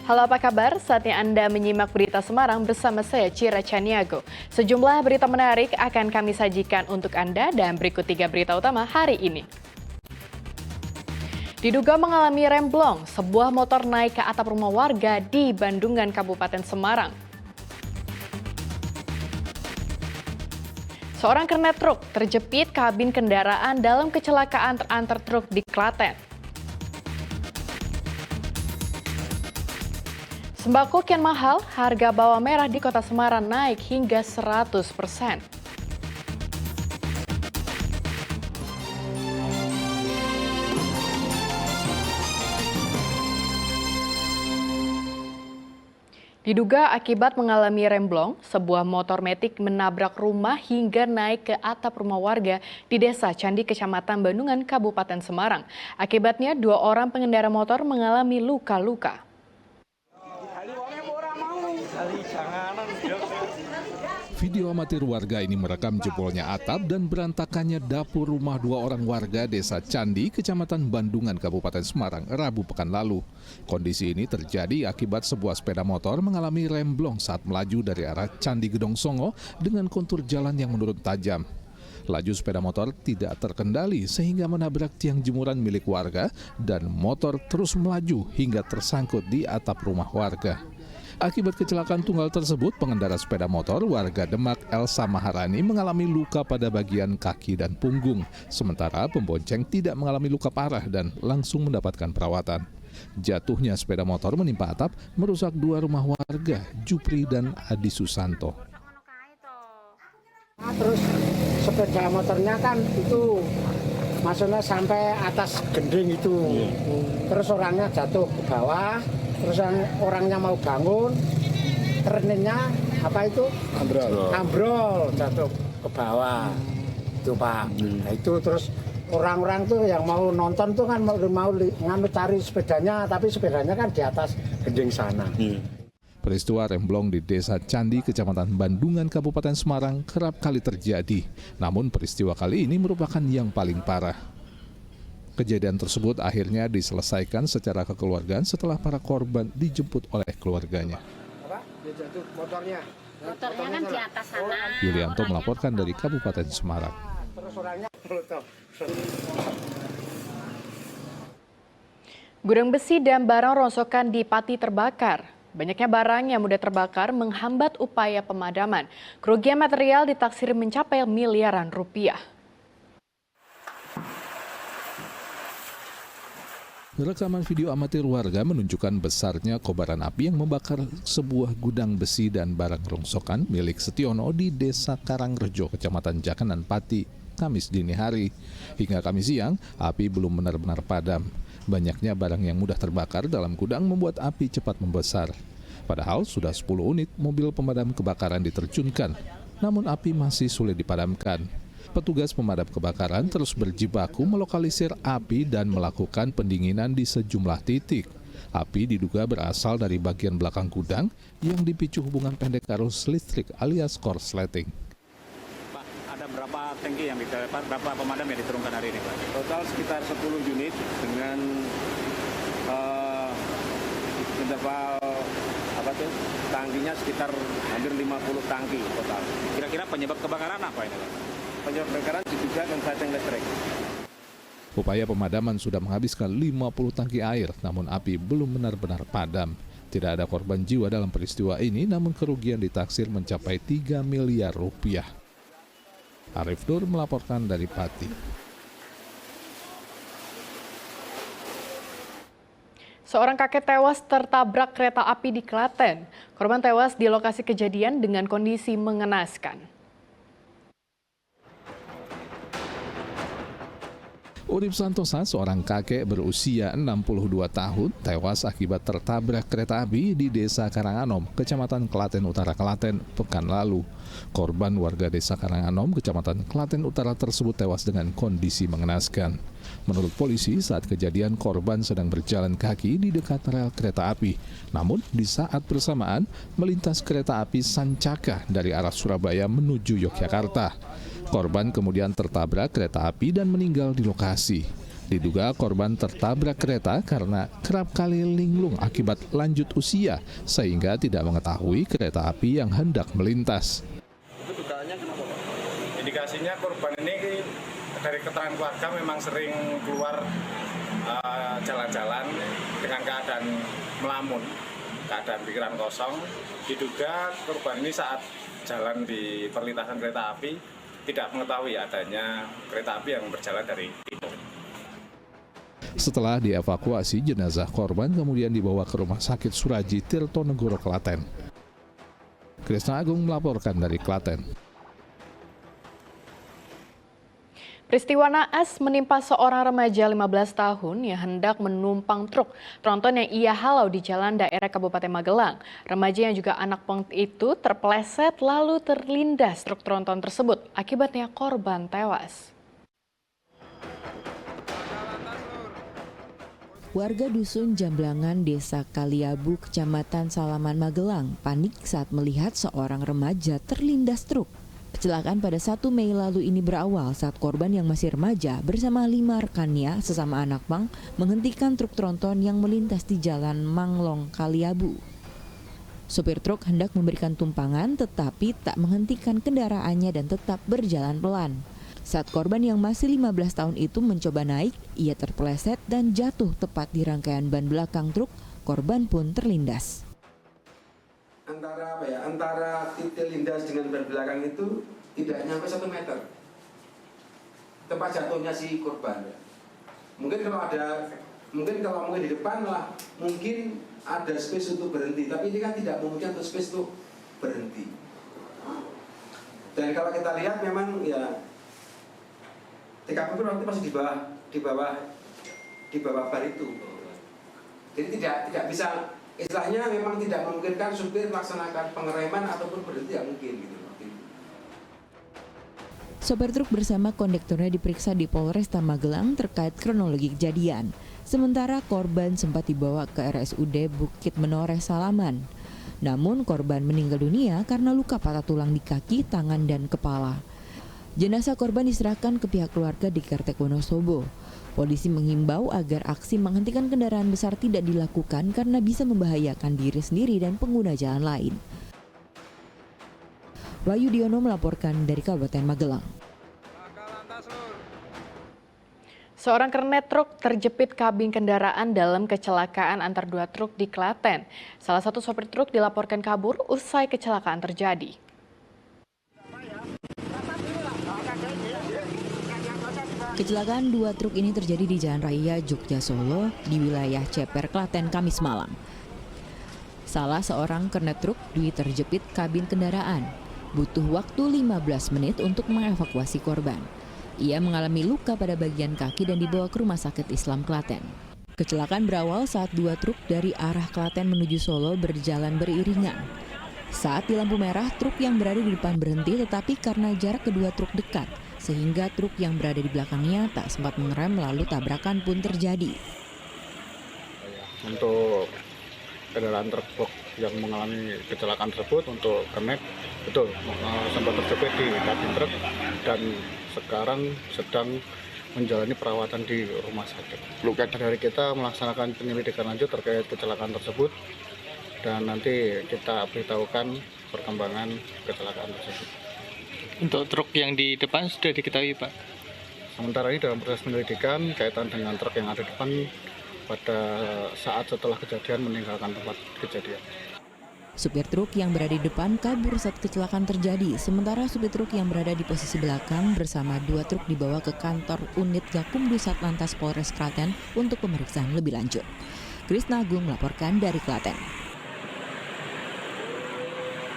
Halo, apa kabar? Saatnya Anda menyimak berita Semarang bersama saya, Cira Caniago. Sejumlah berita menarik akan kami sajikan untuk Anda dan berikut 3 berita utama hari ini. Diduga mengalami remblong, sebuah motor naik ke atap rumah warga di Bandungan, Kabupaten Semarang. Seorang kernet truk terjepit kabin kendaraan dalam kecelakaan terantar truk di Klaten. Sembako kian mahal, harga bawang merah di Kota Semarang naik hingga 100%. Diduga akibat mengalami remblong, sebuah motor metik menabrak rumah hingga naik ke atap rumah warga di Desa Candi, Kecamatan Bandungan, Kabupaten Semarang. Akibatnya 2 orang pengendara motor mengalami luka-luka. Video amatir warga ini merekam jebolnya atap dan berantakannya dapur rumah 2 orang warga Desa Candi, Kecamatan Bandungan, Kabupaten Semarang, Rabu pekan lalu. Kondisi ini terjadi akibat sebuah sepeda motor mengalami remblong saat melaju dari arah Candi Gedong Songo dengan kontur jalan yang menurun tajam. Laju sepeda motor tidak terkendali sehingga menabrak tiang jemuran milik warga dan motor terus melaju hingga tersangkut di atap rumah warga. Akibat kecelakaan tunggal tersebut, pengendara sepeda motor warga Demak Elsa Maharani mengalami luka pada bagian kaki dan punggung. Sementara pembonceng tidak mengalami luka parah dan langsung mendapatkan perawatan. Jatuhnya sepeda motor menimpa atap merusak 2 rumah warga, Jupri dan Adi Susanto. Terus sepeda motornya kan itu maksudnya sampai atas gending itu. Terus orangnya jatuh ke bawah. Terus orangnya mau bangun, trennya apa itu? Ambrol, jatuh ke bawah. Itu Pak. Nah itu terus orang-orang tuh yang mau nonton tuh kan mau cari sepedanya, tapi sepedanya kan di atas gending sana. Peristiwa remblong di Desa Candi, Kecamatan Bandungan, Kabupaten Semarang kerap kali terjadi. Namun peristiwa kali ini merupakan yang paling parah. Kejadian tersebut akhirnya diselesaikan secara kekeluargaan setelah para korban dijemput oleh keluarganya. Dia jatuh motornya. Motornya kan di atas sana. Yulianto melaporkan dari Kabupaten Semarang. Terus orangnya Gudang besi dan barang rongsokan di Pati terbakar. Banyaknya barang yang mudah terbakar menghambat upaya pemadaman. Kerugian material ditaksir mencapai miliaran rupiah. Rekaman video amatir warga menunjukkan besarnya kobaran api yang membakar sebuah gudang besi dan barang rongsokan milik Setiono di Desa Karangrejo, Kecamatan Jakanan, Pati, Kamis dini hari. Hingga Kamis siang, api belum benar-benar padam. Banyaknya barang yang mudah terbakar dalam gudang membuat api cepat membesar. Padahal sudah 10 unit mobil pemadam kebakaran diterjunkan, namun api masih sulit dipadamkan. Petugas pemadam kebakaran terus berjibaku melokalisir api dan melakukan pendinginan di sejumlah titik. Api diduga berasal dari bagian belakang gudang yang dipicu hubungan pendek arus listrik alias korsleting. Pak, ada berapa tangki yang berapa pemadam yang diturunkan hari ini, Pak? Total sekitar 10 unit dengan interval tangkinya sekitar hampir 50 tangki total. Kira-kira penyebab kebakaran apa ini, Pak? Penyebab kebakaran diduga konsleting listrik. Upaya pemadaman sudah menghabiskan 50 tangki air, namun api belum benar-benar padam. Tidak ada korban jiwa dalam peristiwa ini, namun kerugian ditaksir mencapai 3 miliar rupiah. Arif Nur melaporkan dari Pati. Seorang kakek tewas tertabrak kereta api di Klaten. Korban tewas di lokasi kejadian dengan kondisi mengenaskan. Urip Santosa, seorang kakek berusia 62 tahun, tewas akibat tertabrak kereta api di Desa Karanganom, Kecamatan Klaten Utara, Klaten, pekan lalu. Korban warga Desa Karanganom, Kecamatan Klaten Utara tersebut tewas dengan kondisi mengenaskan. Menurut polisi, saat kejadian korban sedang berjalan kaki di dekat rel kereta api. Namun, di saat bersamaan, melintas kereta api Sancaka dari arah Surabaya menuju Yogyakarta. Korban kemudian tertabrak kereta api dan meninggal di lokasi. Diduga korban tertabrak kereta karena kerap kali linglung akibat lanjut usia sehingga tidak mengetahui kereta api yang hendak melintas. Itu dugaannya kenapa, Pak? Indikasinya korban ini dari keterangan keluarga memang sering keluar jalan-jalan dengan keadaan melamun, keadaan pikiran kosong. Diduga korban ini saat jalan di perlintasan kereta api tidak mengetahui adanya kereta api yang berjalan dari timur. Setelah dievakuasi, jenazah korban kemudian dibawa ke Rumah Sakit Suraji Tirtonegoro, Klaten. Krisna Agung melaporkan dari Klaten. Peristiwa naas menimpa seorang remaja 15 tahun yang hendak menumpang truk tronton yang ia halau di jalan daerah Kabupaten Magelang. Remaja yang juga anak pang itu terpeleset lalu terlindas truk tronton tersebut. Akibatnya korban tewas. Warga Dusun Jamblangan, Desa Kaliabu, Kecamatan Salaman, Magelang, panik saat melihat seorang remaja terlindas truk. Kecelakaan pada 1 Mei lalu ini berawal saat korban yang masih remaja bersama 5 rekannya sesama anak pang menghentikan truk tronton yang melintas di Jalan Manglong, Kaliabu. Sopir truk hendak memberikan tumpangan tetapi tak menghentikan kendaraannya dan tetap berjalan pelan. Saat korban yang masih 15 tahun itu mencoba naik, ia terpeleset dan jatuh tepat di rangkaian ban belakang truk. Korban pun terlindas. Antara titik lindas dengan ban belakang itu tidak nyampe 1 meter. Tempat jatuhnya si korban. Mungkin kalau di depan lah mungkin ada space untuk berhenti, tapi ini kan tidak memungkinkan untuk space untuk berhenti. Dan kalau kita lihat memang ya TKP pun waktu masih di bawah bar itu. Jadi tidak bisa, istilahnya memang tidak memungkinkan supir melaksanakan pengereman ataupun berhenti, tidak mungkin gitu. Sopir truk bersama kondekturnya diperiksa di Polresta Magelang terkait kronologi kejadian. Sementara korban sempat dibawa ke RSUD Bukit Menoreh, Salaman. Namun korban meninggal dunia karena luka patah tulang di kaki, tangan, dan kepala. Jenazah korban diserahkan ke pihak keluarga di Kertek Wonosobo. Polisi menghimbau agar aksi menghentikan kendaraan besar tidak dilakukan karena bisa membahayakan diri sendiri dan pengguna jalan lain. Wahyu Diono melaporkan dari Kabupaten Magelang. Seorang kernet truk terjepit kabin kendaraan dalam kecelakaan antar 2 truk di Klaten. Salah satu sopir truk dilaporkan kabur usai kecelakaan terjadi. Kecelakaan 2 truk ini terjadi di Jalan Raya Jogja Solo di wilayah Ceper, Klaten, Kamis malam. Salah seorang kernet truk Dwi terjepit kabin kendaraan. Butuh waktu 15 menit untuk mengevakuasi korban. Ia mengalami luka pada bagian kaki dan dibawa ke Rumah Sakit Islam Klaten. Kecelakaan berawal saat 2 truk dari arah Klaten menuju Solo berjalan beriringan. Saat di lampu merah, truk yang berada di depan berhenti tetapi karena jarak kedua truk dekat, sehingga truk yang berada di belakangnya tak sempat mengerem lalu tabrakan pun terjadi. Untuk kendaraan truk yang mengalami kecelakaan tersebut untuk kernet betul sempat terjepit di kabin truk dan sekarang sedang menjalani perawatan di rumah sakit. Luka dari kita melaksanakan penyelidikan lanjut terkait kecelakaan tersebut dan nanti kita beritahukan perkembangan kecelakaan tersebut. Untuk truk yang di depan sudah diketahui, Pak? Sementara ini dalam proses penyelidikan kaitan dengan truk yang ada di depan pada saat setelah kejadian meninggalkan tempat kejadian. Supir truk yang berada di depan kabur saat kecelakaan terjadi, sementara supir truk yang berada di posisi belakang bersama 2 truk dibawa ke kantor unit Gakumdu Satlantas Polres Klaten untuk pemeriksaan lebih lanjut. Krisna Agung melaporkan dari Klaten.